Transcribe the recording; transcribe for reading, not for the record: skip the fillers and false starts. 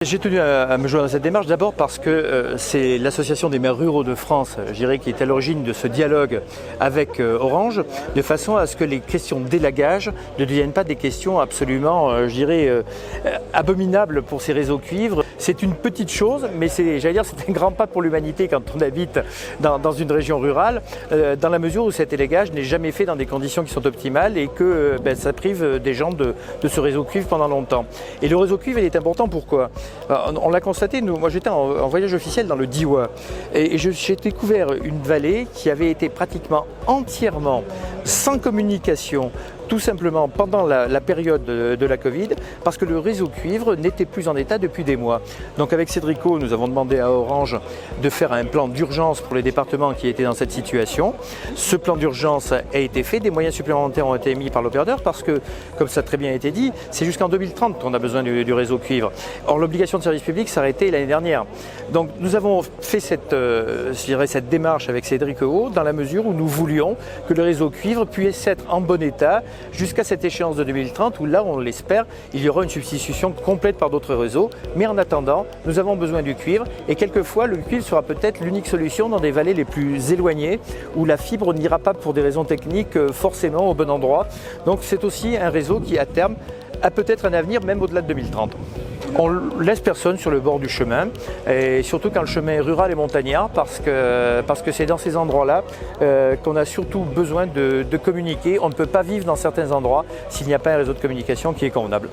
J'ai tenu à me joindre à cette démarche d'abord parce que c'est l'Association des maires ruraux de France, je dirais, qui est à l'origine de ce dialogue avec Orange, de façon à ce que les questions d'élagage ne deviennent pas des questions absolument, je dirais, abominables pour ces réseaux cuivres. C'est une petite chose, mais c'est un grand pas pour l'humanité quand on habite dans une région rurale, dans la mesure où cet élagage n'est jamais fait dans des conditions qui sont optimales et que ça prive des gens de ce réseau cuivre pendant longtemps. Et le réseau cuivre, il est important pourquoi ? On l'a constaté, moi j'étais en voyage officiel dans le Diois et j'ai découvert une vallée qui avait été pratiquement entièrement sans communication, tout simplement pendant la période de la Covid, parce que le réseau cuivre n'était plus en état depuis des mois. Donc avec Cédrico, nous avons demandé à Orange de faire un plan d'urgence pour les départements qui étaient dans cette situation. Ce plan d'urgence a été fait, des moyens supplémentaires ont été mis par l'opérateur parce que, comme ça a très bien été dit, c'est jusqu'en 2030 qu'on a besoin du réseau cuivre. Or l'obligation de service public s'arrêtait l'année dernière. Donc nous avons fait cette démarche avec Cédrico dans la mesure où nous voulions que le réseau cuivre puisse être en bon état jusqu'à cette échéance de 2030 où là, on l'espère, il y aura une substitution complète par d'autres réseaux. Mais en attendant, nous avons besoin du cuivre et quelquefois, le cuivre sera peut-être l'unique solution dans des vallées les plus éloignées où la fibre n'ira pas pour des raisons techniques forcément au bon endroit. Donc c'est aussi un réseau qui, à terme, a peut-être un avenir même au-delà de 2030. On laisse personne sur le bord du chemin, et surtout quand le chemin est rural et montagnard, parce que c'est dans ces endroits-là qu'on a surtout besoin de communiquer. On ne peut pas vivre dans certains endroits s'il n'y a pas un réseau de communication qui est convenable.